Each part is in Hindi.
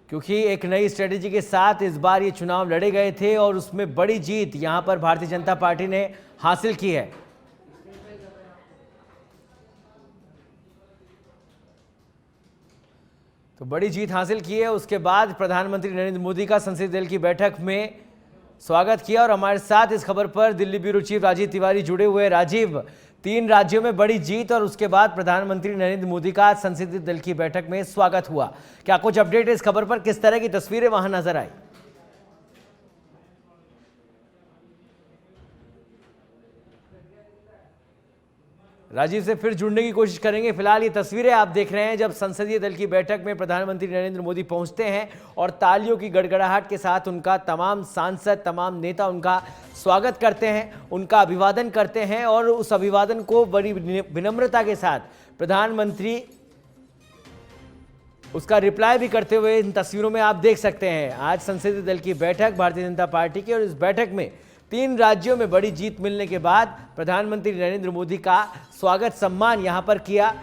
क्योंकि एक नई स्ट्रेटेजी के साथ इस बार ये चुनाव लड़े गए थे और उसमें बड़ी जीत यहां पर भारतीय जनता पार्टी ने हासिल की है। तो बड़ी जीत हासिल की है। उसके बाद प्रधानमंत्री नरेंद्र मोदी का संसदीय दल की बैठक में स्वागत किया और हमारे साथ इस खबर पर दिल्ली ब्यूरो चीफ राजीव तिवारी जुड़े हुए हैं। राजीव, 3 राज्यों में बड़ी जीत और उसके बाद प्रधानमंत्री नरेंद्र मोदी का संसदीय दल की बैठक में स्वागत हुआ, क्या कुछ अपडेट है इस खबर पर? किस तरह की तस्वीरें वहां नजर आई? राजीव से फिर जुड़ने की कोशिश करेंगे। फिलहाल ये तस्वीरें आप देख रहे हैं जब संसदीय दल की बैठक में प्रधानमंत्री नरेंद्र मोदी पहुंचते हैं और तालियों की गड़गड़ाहट के साथ उनका तमाम सांसद, तमाम नेता उनका स्वागत करते हैं, उनका अभिवादन करते हैं और उस अभिवादन को बड़ी विनम्रता के साथ प्रधानमंत्री उसका रिप्लाई भी करते हुए इन तस्वीरों में आप देख सकते हैं। आज संसदीय दल की बैठक भारतीय जनता पार्टी की और इस बैठक में 3 राज्यों में बड़ी जीत मिलने के बाद प्रधानमंत्री नरेंद्र मोदी का स्वागत सम्मान यहां पर किया।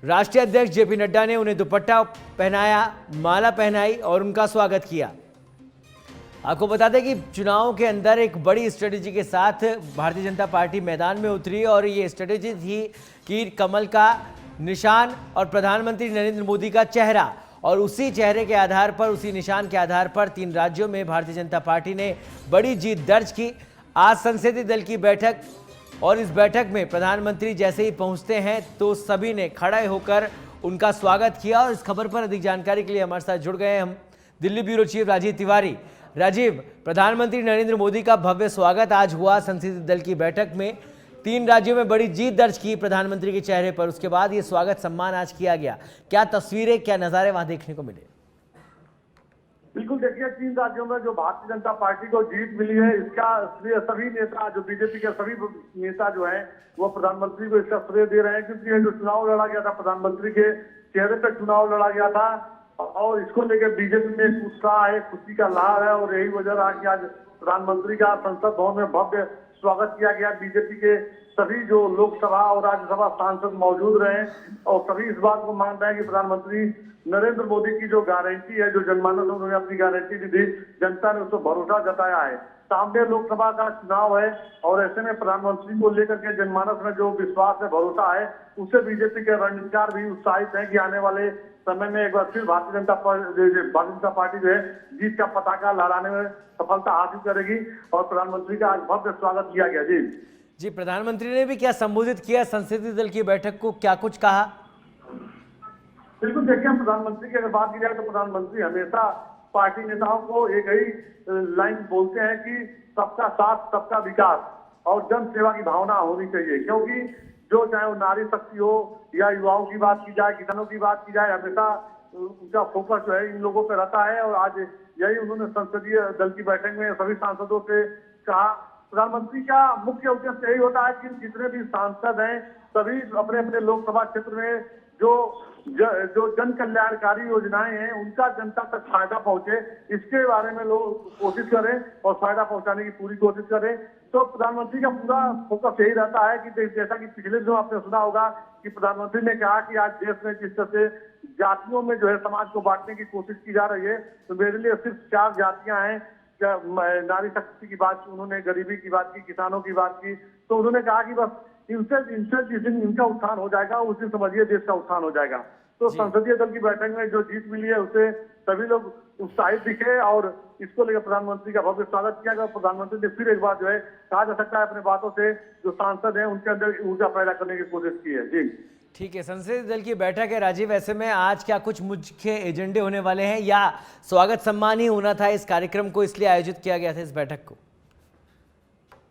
राष्ट्रीय अध्यक्ष जेपी नड्डा ने उन्हें दुपट्टा पहनाया, माला पहनाई और उनका स्वागत किया। आपको बता दें कि चुनाव के अंदर एक बड़ी स्ट्रेटेजी के साथ भारतीय जनता पार्टी मैदान में उतरी और ये स्ट्रेटेजी थी कि कमल का निशान और प्रधानमंत्री नरेंद्र मोदी का चेहरा, और उसी चेहरे के आधार पर, उसी निशान के आधार पर 3 राज्यों में भारतीय जनता पार्टी ने बड़ी जीत दर्ज की। आज संसदीय दल की बैठक और इस बैठक में प्रधानमंत्री जैसे ही पहुंचते हैं तो सभी ने खड़े होकर उनका स्वागत किया। और इस खबर पर अधिक जानकारी के लिए हमारे साथ जुड़ गए हैं हम दिल्ली ब्यूरो चीफ राजीव तिवारी। राजीव, प्रधानमंत्री नरेंद्र मोदी का भव्य स्वागत आज हुआ संसदीय दल की बैठक में। 3 राज्यों में बड़ी जीत दर्ज की प्रधानमंत्री के चेहरे पर, उसके बाद ये स्वागत सम्मान आज किया गया। क्या तस्वीरें, क्या नजारे वहां देखने को मिले? बिल्कुल, देखिए 3 राज्यों में जो भारतीय जनता पार्टी को जीत मिली है, इसका श्रेय सभी नेता, जो बीजेपी के सभी नेता जो हैं वो प्रधानमंत्री को इसका श्रेय दे रहे हैं, क्योंकि ये जो चुनाव लड़ा गया था, प्रधानमंत्री के चेहरे पर चुनाव लड़ा गया था और इसको लेकर बीजेपी में एक उत्साह है, खुशी का लहर है और यही वजह रहा कि आज प्रधानमंत्री का संसद भवन में भव्य स्वागत किया गया। बीजेपी के सभी जो लोकसभा और राज्यसभा सांसद मौजूद रहे और सभी इस बात को मान रहे हैं कि प्रधानमंत्री नरेंद्र मोदी की जो गारंटी है, जो जनमानस उन्होंने अपनी गारंटी दी थी, जनता ने उसको भरोसा जताया है। सामने लोकसभा का चुनाव है और ऐसे में प्रधानमंत्री को लेकर के जनमानस में जो विश्वास है, भरोसा है, उससे बीजेपी के रणनीतिकार भी उत्साहित हैं कि आने वाले समय में एक बार फिर भारतीय जनता पार्टी जो है जीत का पताका लहराने में सफलता हासिल करेगी और प्रधानमंत्री का आज भव्य स्वागत किया गया। जी, प्रधानमंत्री ने भी क्या संबोधित किया संसदीय दल की बैठक को, क्या कुछ कहा? बिल्कुल, देखिए प्रधानमंत्री की अगर बात की जाए तो प्रधानमंत्री हमेशा पार्टी नेताओं को एक ही लाइन बोलते हैं कि सबका साथ, सबका विकास और जन सेवा की भावना होनी चाहिए, क्योंकि जो चाहे वो नारी शक्ति हो या युवाओं की बात की जाए, किसानों की बात की जाए, हमेशा उनका फोकस जो है इन लोगों पर रहता है। और आज यही उन्होंने संसदीय दल की बैठक में सभी सांसदों से कहा। प्रधानमंत्री का मुख्य उद्देश्य यही होता है कि जितने भी सांसद हैं सभी अपने अपने लोकसभा क्षेत्र में जो जन कल्याणकारी योजनाएं हैं उनका जनता तक फायदा पहुंचे, इसके बारे में लोग कोशिश करें और फायदा पहुंचाने की पूरी कोशिश करें। तो प्रधानमंत्री का पूरा फोकस यही रहता है कि जैसा कि पिछले दिनों आपने सुना होगा कि प्रधानमंत्री ने कहा कि आज देश में जिस तरह से जातियों में जो है समाज को बांटने की कोशिश की जा रही है, तो मेरे लिए सिर्फ 4 जातियां हैं। नारी शक्ति की बात की उन्होंने, गरीबी की बात की, किसानों की बात की, तो उन्होंने कहा कि बस इनसे जिस दिन इनका उत्थान हो जाएगा उस दिन समझिए देश का उत्थान हो जाएगा। तो संसदीय दल की बैठक में जो जीत मिली है उसे सभी लोग उत्साहित दिखे और इसको लेकर प्रधानमंत्री का भव्य स्वागत किया गया। प्रधानमंत्री ने फिर एक बार जो है कहा जा सकता है अपने बातों से जो सांसद हैं उनके अंदर ऊर्जा पैदा करने की कोशिश की है। जी ठीक है, संसदीय दल की बैठक है राजीव, ऐसे में आज क्या कुछ मुख्य एजेंडे होने वाले हैं या स्वागत सम्मान ही होना था इस कार्यक्रम को, इसलिए आयोजित किया गया था इस बैठक को?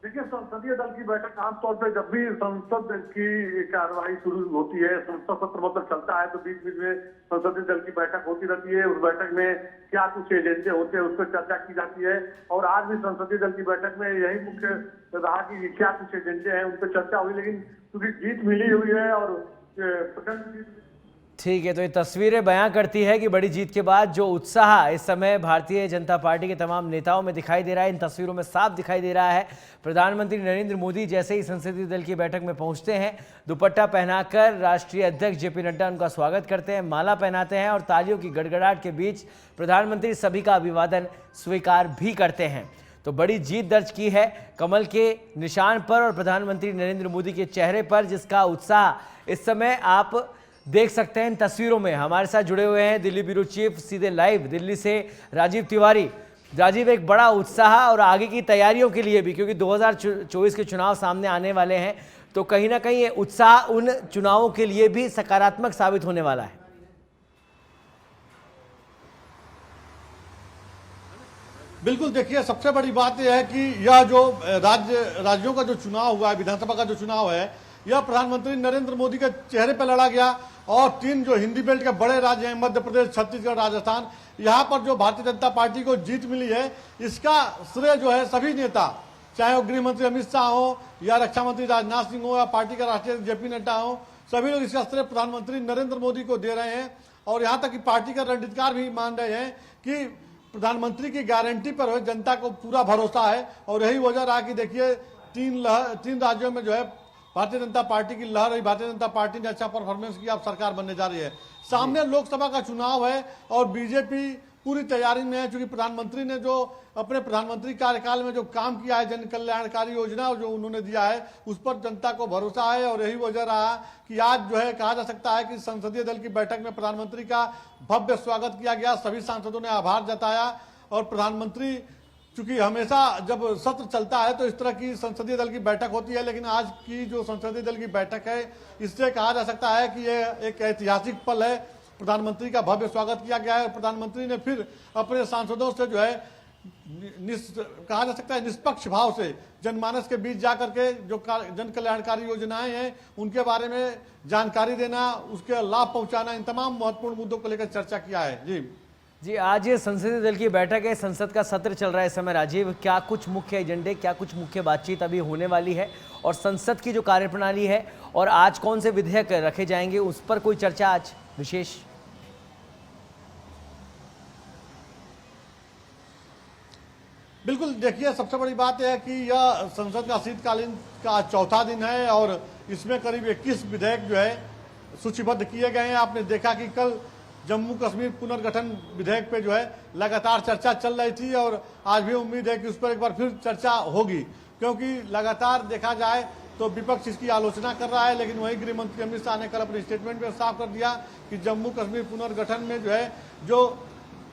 देखिए, संसदीय दल की बैठक आमतौर पर जब भी संसद की कार्यवाही शुरू होती है, संसद सत्र मतलब चलता है, तो बीच बीच में संसदीय दल की बैठक होती रहती है। उस बैठक में क्या कुछ एजेंडे होते हैं उस पर चर्चा की जाती है और आज भी संसदीय दल की बैठक में यही मुख्य रहा कि क्या कुछ एजेंडे हैं उन पर चर्चा हुई। लेकिन क्योंकि जीत मिली हुई है और प्रचंड ठीक है, तो ये तस्वीरें बयां करती है कि बड़ी जीत के बाद जो उत्साह इस समय भारतीय जनता पार्टी के तमाम नेताओं में दिखाई दे रहा है, इन तस्वीरों में साफ दिखाई दे रहा है। प्रधानमंत्री नरेंद्र मोदी जैसे ही संसदीय दल की बैठक में पहुंचते हैं, दुपट्टा पहनाकर राष्ट्रीय अध्यक्ष जेपी नड्डा उनका स्वागत करते हैं, माला पहनाते हैं और तालियों की गड़गड़ाहट के बीच प्रधानमंत्री सभी का अभिवादन स्वीकार भी करते हैं। तो बड़ी जीत दर्ज की है कमल के निशान पर और प्रधानमंत्री नरेंद्र मोदी के चेहरे पर, जिसका उत्साह इस समय आप देख सकते हैं इन तस्वीरों में। हमारे साथ जुड़े हुए हैं दिल्ली ब्यूरो चीफ सीधे लाइव दिल्ली से राजीव तिवारी। राजीव, एक बड़ा उत्साह और आगे की तैयारियों के लिए भी, क्योंकि 2024 के चुनाव सामने आने वाले हैं, तो कहीं ना कहीं ये उत्साह उन चुनावों के लिए भी सकारात्मक साबित होने वाला है। बिल्कुल, देखिए सबसे बड़ी बात यह है कि यह जो राज्यों का जो चुनाव हुआ है, विधानसभा का जो चुनाव है, यह प्रधानमंत्री नरेंद्र मोदी के चेहरे पर लड़ा गया। और 3 जो हिंदी बेल्ट के बड़े राज्य हैं, मध्य प्रदेश, छत्तीसगढ़, राजस्थान, यहाँ पर जो भारतीय जनता पार्टी को जीत मिली है, इसका श्रेय जो है सभी नेता, चाहे वो गृह मंत्री अमित शाह हो या रक्षा मंत्री राजनाथ सिंह हो या पार्टी का राष्ट्रीय जेपी नड्डा हो, सभी लोग इसका श्रेय प्रधानमंत्री नरेंद्र मोदी को दे रहे हैं। और यहाँ तक कि पार्टी का रणनीतिकार भी मान रहे हैं कि प्रधानमंत्री की गारंटी पर जनता को पूरा भरोसा है। और यही वजह रहा कि देखिए 3 राज्यों में जो है भारतीय जनता पार्टी की लहर रही, भारतीय जनता पार्टी ने अच्छा परफॉर्मेंस किया, अब सरकार बनने जा रही है। सामने लोकसभा का चुनाव है और बीजेपी पूरी तैयारी में है, क्योंकि प्रधानमंत्री ने जो अपने प्रधानमंत्री कार्यकाल में जो काम किया है, जन कल्याणकारी योजना जो उन्होंने दिया है, उस पर जनता को भरोसा है। और यही वजह रहा कि आज जो है कहा जा सकता है कि संसदीय दल की बैठक में प्रधानमंत्री का भव्य स्वागत किया गया, सभी सांसदों ने आभार जताया। और प्रधानमंत्री, चूंकि हमेशा जब सत्र चलता है तो इस तरह की संसदीय दल की बैठक होती है, लेकिन आज की जो संसदीय दल की बैठक है, इससे कहा जा सकता है कि ये एक ऐतिहासिक पल है। प्रधानमंत्री का भव्य स्वागत किया गया है। प्रधानमंत्री ने फिर अपने सांसदों से जो है कहा जा सकता है निष्पक्ष भाव से जनमानस के बीच जाकर के जो जन कल्याणकारी योजनाएं हैं उनके बारे में जानकारी देना, उसके लाभ पहुंचाना, इन तमाम महत्वपूर्ण मुद्दों को लेकर चर्चा किया है। जी, आज ये संसदीय दल की बैठक है, संसद का सत्र चल रहा है इस समय। राजीव, क्या कुछ मुख्य एजेंडे, क्या कुछ मुख्य बातचीत अभी होने वाली है, और संसद की जो कार्यप्रणाली है और आज कौन से विधेयक रखे जाएंगे, उस पर कोई चर्चा आज विशेष? बिल्कुल, देखिए सबसे बड़ी बात यह है कि यह संसद का शीतकालीन का चौथा दिन है और इसमें करीब 21 विधेयक जो है सूचीबद्ध किए गए हैं। आपने देखा कि कल जम्मू कश्मीर पुनर्गठन विधेयक पे जो है लगातार चर्चा चल रही थी और आज भी उम्मीद है कि उस पर एक बार फिर चर्चा होगी, क्योंकि लगातार देखा जाए तो विपक्ष इसकी आलोचना कर रहा है। लेकिन वही गृह मंत्री अमित शाह ने कल अपने स्टेटमेंट में साफ कर दिया कि जम्मू कश्मीर पुनर्गठन में जो है जो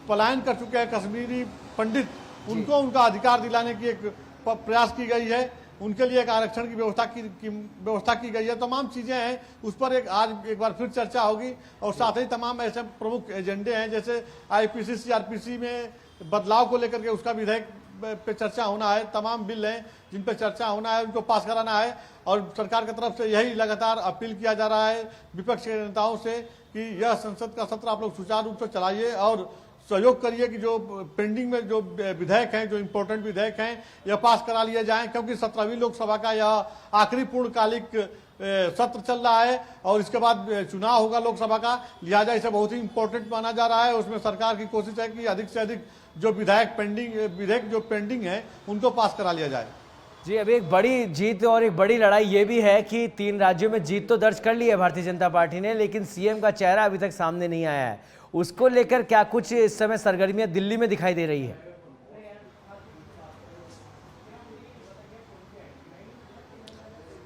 पलायन कर चुके हैं कश्मीरी पंडित, उनको उनका अधिकार दिलाने की एक प्रयास की गई है, उनके लिए एक आरक्षण की व्यवस्था की गई है। तमाम चीजें हैं, उस पर आज एक बार फिर चर्चा होगी। और साथ ही तमाम ऐसे प्रमुख एजेंडे हैं, जैसे आईपीसी सीआरपीसी में बदलाव को लेकर के उसका विधेयक पे चर्चा होना है। तमाम बिल हैं जिन पे चर्चा होना है, उनको पास कराना है। और सरकार की तरफ से यही लगातार अपील किया जा रहा है विपक्ष के नेताओं से कि यह संसद का सत्र आप लोग सुचारू रूप से चलाइए और सहयोग करिए कि जो पेंडिंग में जो विधेयक हैं, जो इम्पोर्टेंट विधेयक हैं, यह पास करा लिए जाएं, क्योंकि 17वीं लोकसभा का यह आखिरी पूर्णकालिक सत्र चल रहा है और इसके बाद चुनाव होगा लोकसभा का। लिहाजा इसे बहुत ही इंपॉर्टेंट माना जा रहा है। उसमें सरकार की कोशिश है कि अधिक से अधिक जो विधेयक जो पेंडिंग है उनको पास करा लिया जाए। जी, अभी एक बड़ी जीत और एक बड़ी लड़ाई ये भी है कि 3 राज्यों में जीत तो दर्ज कर ली है भारतीय जनता पार्टी ने, लेकिन सीएम का चेहरा अभी तक सामने नहीं आया है। उसको लेकर क्या कुछ इस समय सरगर्मियां दिल्ली में दिखाई दे रही है?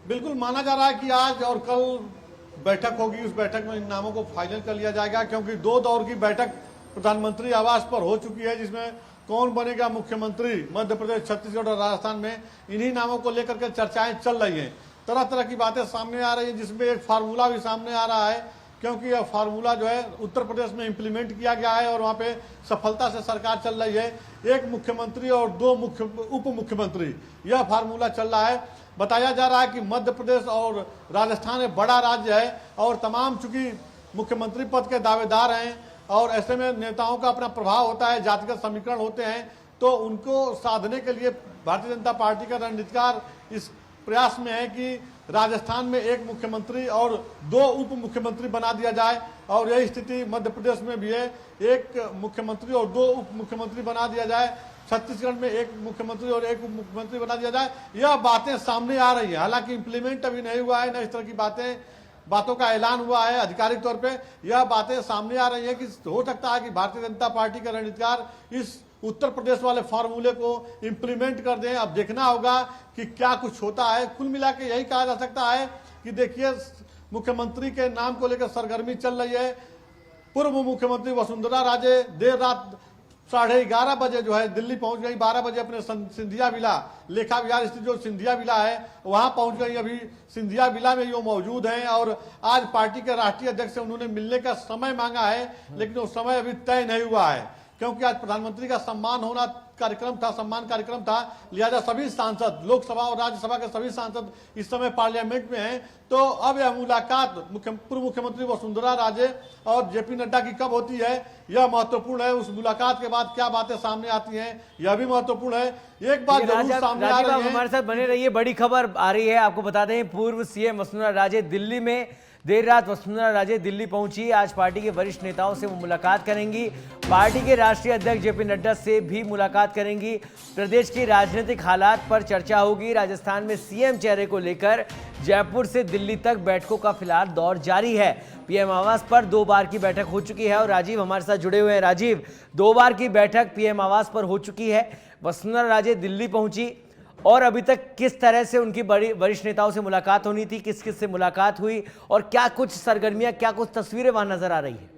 बिल्कुल, माना जा रहा है कि आज और कल बैठक होगी, उस बैठक में इन नामों को फाइनल कर लिया जाएगा, क्योंकि 2 दौर की बैठक प्रधानमंत्री आवास पर हो चुकी है, जिसमें कौन बनेगा मुख्यमंत्री मध्य प्रदेश, छत्तीसगढ़ और राजस्थान में, इन्हीं नामों को लेकर के चर्चाएं चल रही हैं। तरह तरह की बातें सामने आ रही है, जिसमें एक फार्मूला भी सामने आ रहा है, क्योंकि यह फार्मूला जो है उत्तर प्रदेश में इंप्लीमेंट किया गया है और वहाँ पे सफलता से सरकार चल रही है। 1 मुख्यमंत्री और 2 उप मुख्यमंत्री, यह फार्मूला चल रहा है। बताया जा रहा है कि मध्य प्रदेश और राजस्थान एक बड़ा राज्य है और तमाम चूंकि मुख्यमंत्री पद के दावेदार हैं और ऐसे में नेताओं का अपना प्रभाव होता है, जातिगत समीकरण होते हैं, तो उनको साधने के लिए भारतीय जनता पार्टी का रणनीतिकार इस प्रयास में है कि राजस्थान में एक मुख्यमंत्री और 2 उप मुख्यमंत्री बना दिया जाए, और यही स्थिति मध्य प्रदेश में भी है, एक मुख्यमंत्री और 2 उप मुख्यमंत्री बना दिया जाए, छत्तीसगढ़ में एक मुख्यमंत्री और एक उप मुख्यमंत्री बना दिया जाए। यह बातें सामने आ रही हैं, हालांकि इंप्लीमेंट अभी नहीं हुआ है, न इस तरह की बातों का ऐलान हुआ है आधिकारिक तौर पे। यह बातें सामने आ रही हैं कि हो सकता है कि भारतीय जनता पार्टी के रणनीतिकार इस उत्तर प्रदेश वाले फार्मूले को इंप्लीमेंट कर दें। अब देखना होगा कि क्या कुछ होता है। कुल मिला के यही कहा जा सकता है कि देखिए, मुख्यमंत्री के नाम को लेकर सरगर्मी चल रही है। पूर्व मुख्यमंत्री वसुंधरा राजे देर रात 11:30 बजे जो है दिल्ली पहुंच गई, 12 बजे अपने सिंधिया विला, लेखा विहार स्थित जो सिंधिया विला है वहां पहुंच गई। अभी सिंधिया विला में वो मौजूद हैं और आज पार्टी के राष्ट्रीय अध्यक्ष से उन्होंने मिलने का समय मांगा है, लेकिन वो समय अभी तय नहीं हुआ है, क्योंकि आज प्रधानमंत्री का सम्मान कार्यक्रम था। लिहाजा सभी सांसद, लोकसभा और राज्यसभा के सभी सांसद इस समय पार्लियामेंट में हैं। तो अब यह मुलाकात पूर्व मुख्यमंत्री वसुंधरा राजे और जेपी नड्डा की कब होती है, यह महत्वपूर्ण है। उस मुलाकात के बाद क्या बातें सामने आती हैं, यह भी महत्वपूर्ण है। एक बात जरूर सामने आ रही है, हमारे साथ बने रहिए, बड़ी खबर आ रही है। आपको बता दें, पूर्व सीएम वसुंधरा राजे दिल्ली में, देर रात वसुंधरा राजे दिल्ली पहुंची। आज पार्टी के वरिष्ठ नेताओं से वो मुलाकात करेंगी। पार्टी के राष्ट्रीय अध्यक्ष जेपी नड्डा से भी मुलाकात करेंगी। प्रदेश की राजनीतिक हालात पर चर्चा होगी। राजस्थान में सीएम चेहरे को लेकर जयपुर से दिल्ली तक बैठकों का फिलहाल दौर जारी है। पीएम आवास पर 2 बार की बैठक हो चुकी है और राजीव हमारे साथ जुड़े हुए हैं। राजीव, 2 बार की बैठक पीएम आवास पर हो चुकी है। वसुंधरा राजे दिल्ली पहुंची और अभी तक किस तरह से उनकी बड़ी वरिष्ठ नेताओं से मुलाकात होनी थी, किस किस से मुलाकात हुई और क्या कुछ सरगर्मियां, क्या कुछ तस्वीरें वहां नजर आ रही है?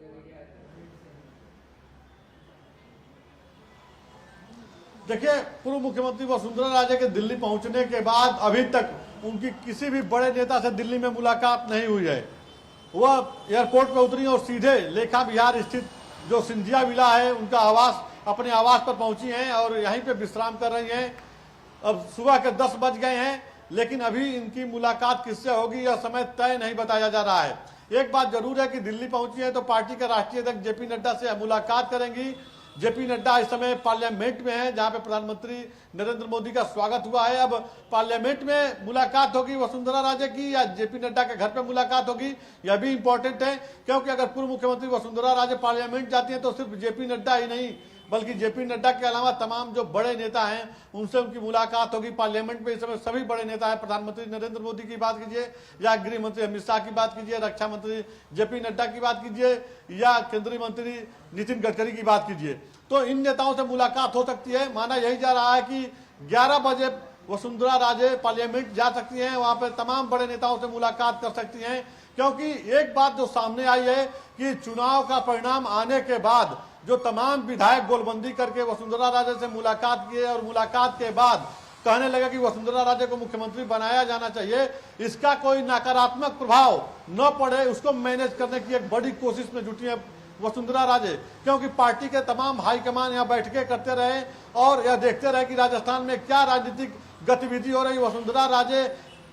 देखिए, पूर्व मुख्यमंत्री वसुंधरा राजे के दिल्ली पहुंचने के बाद अभी तक उनकी किसी भी बड़े नेता से दिल्ली में मुलाकात नहीं हुई है। वह एयरपोर्ट पर उतरी और सीधे लेखा विहार स्थित जो सिंधिया विला है उनका अपने आवास पर पहुंची हैं और यहीं पे विश्राम कर रही हैं। अब सुबह के 10 बज गए हैं, लेकिन अभी इनकी मुलाकात किससे होगी यह समय तय नहीं बताया जा रहा है। एक बात जरूर है कि दिल्ली पहुंची है तो पार्टी के राष्ट्रीय अध्यक्ष जेपी नड्डा से मुलाकात करेंगी। जेपी नड्डा इस समय पार्लियामेंट में है, जहां पे प्रधानमंत्री नरेंद्र मोदी का स्वागत हुआ है। अब पार्लियामेंट में मुलाकात होगी वसुंधरा राजे की या जेपी नड्डा के घर पे मुलाकात होगी, यह भी इंपॉर्टेंट है, क्योंकि अगर पूर्व मुख्यमंत्री वसुंधरा राजे पार्लियामेंट जाती है तो सिर्फ जेपी नड्डा ही नहीं बल्कि जेपी नड्डा के अलावा तमाम जो बड़े नेता हैं उनसे उनकी मुलाकात होगी। पार्लियामेंट में इस समय सभी बड़े नेता हैं, प्रधानमंत्री नरेंद्र मोदी की बात कीजिए या गृह मंत्री अमित शाह की बात कीजिए, रक्षा मंत्री जेपी नड्डा की बात कीजिए या केंद्रीय मंत्री नितिन गडकरी की बात कीजिए, तो इन नेताओं से मुलाकात हो सकती है। माना यही जा रहा है कि 11 बजे वसुंधरा राजे पार्लियामेंट जा सकती हैं, वहां पर तमाम बड़े नेताओं से मुलाकात कर सकती हैं, क्योंकि एक बात जो सामने आई है कि चुनाव का परिणाम आने के बाद जो तमाम विधायक गोलबंदी करके वसुंधरा राजे से मुलाकात किए और मुलाकात के बाद कहने लगा कि वसुंधरा राजे को मुख्यमंत्री बनाया जाना चाहिए, इसका कोई नकारात्मक प्रभाव न पड़े उसको मैनेज करने की एक बड़ी कोशिश में जुटी है वसुंधरा राजे, क्योंकि पार्टी के तमाम हाईकमान यहाँ बैठकें करते रहे और यह देखते रहे कि राजस्थान में क्या राजनीतिक गतिविधि हो रही, वसुंधरा राजे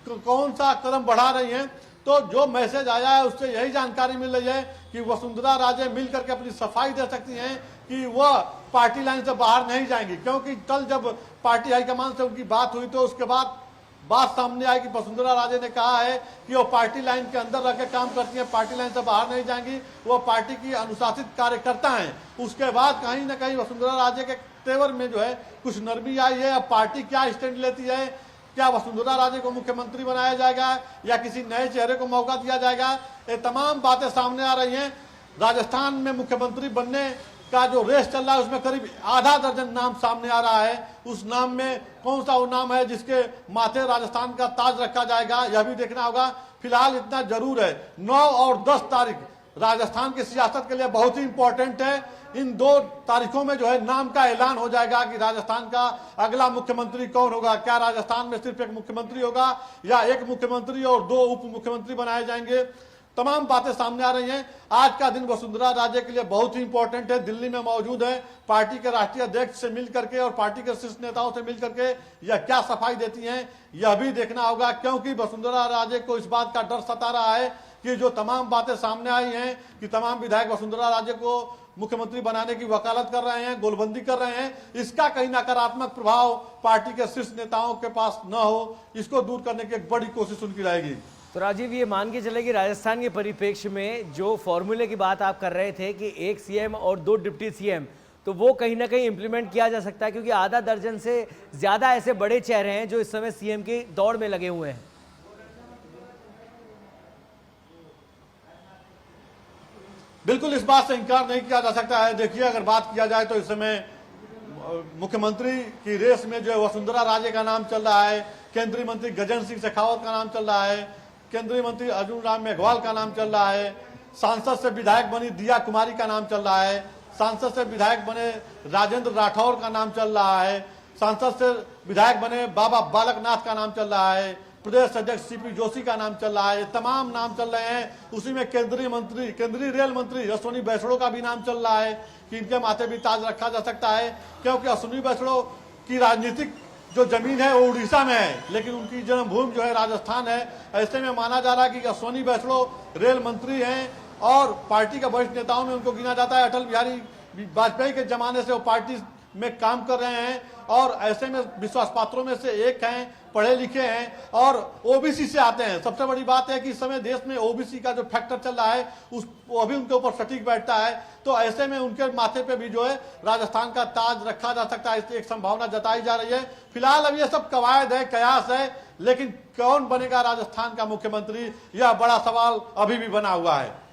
कौन सा कदम बढ़ा रही हैं। तो जो मैसेज आया है उससे यही जानकारी मिल रही है कि वसुंधरा राजे मिल करके अपनी सफाई दे सकती हैं कि वह पार्टी लाइन से बाहर नहीं जाएंगी, क्योंकि कल जब पार्टी हाईकमान से उनकी बात हुई तो उसके बाद बात सामने आई कि वसुंधरा राजे ने कहा है कि वो पार्टी लाइन के अंदर रह के काम करती हैं, पार्टी लाइन से बाहर नहीं जाएंगी, वो पार्टी की अनुशासित कार्यकर्ता हैं। उसके बाद कहीं ना कहीं वसुंधरा राजे के तेवर में जो है कुछ नरमी आई है। अब पार्टी क्या स्टैंड लेती है, क्या वसुंधरा राजे को मुख्यमंत्री बनाया जाएगा या किसी नए चेहरे को मौका दिया जाएगा, ये तमाम बातें सामने आ रही हैं। राजस्थान में मुख्यमंत्री बनने का जो रेस चल रहा है उसमें करीब आधा दर्जन नाम सामने आ रहा है। उस नाम में कौन सा वो नाम है जिसके माथे राजस्थान का ताज रखा जाएगा, यह भी देखना होगा। फिलहाल इतना जरूर है, 9 और 10 तारीख राजस्थान की सियासत के लिए बहुत ही इंपॉर्टेंट है। इन 2 तारीखों में जो है नाम का ऐलान हो जाएगा कि राजस्थान का अगला मुख्यमंत्री कौन होगा। क्या राजस्थान में सिर्फ एक मुख्यमंत्री होगा या एक मुख्यमंत्री और 2 उप मुख्यमंत्री बनाए जाएंगे, तमाम बातें सामने आ रही हैं। आज का दिन वसुंधरा राजे के लिए बहुत ही इंपॉर्टेंट है। दिल्ली में मौजूद है, पार्टी के राष्ट्रीय अध्यक्ष से मिल करके और पार्टी के शीर्ष नेताओं से मिल करके यह क्या सफाई देती हैं, यह भी देखना होगा, क्योंकि वसुंधरा राजे को इस बात का डर सता रहा है कि जो तमाम बातें सामने आई हैं कि तमाम विधायक वसुंधरा राजे को मुख्यमंत्री बनाने की वकालत कर रहे हैं, गोलबंदी कर रहे हैं, इसका कहीं नकारात्मक प्रभाव पार्टी के शीर्ष नेताओं के पास न हो, इसको दूर करने की एक बड़ी कोशिश उनकी रहेगी। तो राजीव, ये मान के चले कि राजस्थान के परिप्रेक्ष्य में जो फॉर्मूले की बात आप कर रहे थे कि एक सीएम और 2 डिप्टी सीएम, तो वो कहीं ना कहीं इंप्लीमेंट किया जा सकता है, क्योंकि आधा दर्जन से ज्यादा ऐसे बड़े चेहरे हैं जो इस समय सीएम की दौड़ में लगे हुए हैं। बिल्कुल इस बात से इनकार नहीं किया जा सकता है। देखिए, अगर बात किया जाए तो इस समय मुख्यमंत्री की रेस में जो है वसुंधरा राजे का नाम चल रहा है, केंद्रीय मंत्री गजेंद्र सिंह शेखावत का नाम चल रहा है, केंद्रीय मंत्री अर्जुन राम मेघवाल का नाम चल रहा है, सांसद से विधायक बनी दिया कुमारी का नाम चल रहा है, सांसद से विधायक बने राजेंद्र राठौर का नाम चल रहा है, सांसद से विधायक बने बाबा बालकनाथ का नाम चल रहा है, प्रदेश अध्यक्ष सीपी जोशी का नाम चल रहा है, तमाम नाम चल रहे हैं। उसी में केंद्रीय रेल मंत्री अश्विनी वैष्णो का भी नाम चल रहा है कि इनके माथे भी ताज रखा जा सकता है, क्योंकि अश्विनी वैष्णो की राजनीतिक जो जमीन है वो उड़ीसा में है, लेकिन उनकी जन्मभूमि जो है राजस्थान है। ऐसे में माना जा रहा है कि अश्विनी वैष्णो रेल मंत्री हैं और पार्टी के वरिष्ठ नेताओं में उनको गिना जाता है। अटल बिहारी वाजपेयी के जमाने से वो पार्टी में काम कर रहे हैं और ऐसे में विश्वास पात्रों में से एक हैं, पढ़े लिखे हैं और ओबीसी से आते हैं। सबसे बड़ी बात है कि इस समय देश में ओबीसी का जो फैक्टर चल रहा है वो अभी उनके ऊपर सटीक बैठता है, तो ऐसे में उनके माथे पे भी जो है राजस्थान का ताज रखा जा सकता है, इसकी एक संभावना जताई जा रही है। फिलहाल अब ये सब कवायद है, कयास है, लेकिन कौन बनेगा राजस्थान का मुख्यमंत्री, यह बड़ा सवाल अभी भी बना हुआ है।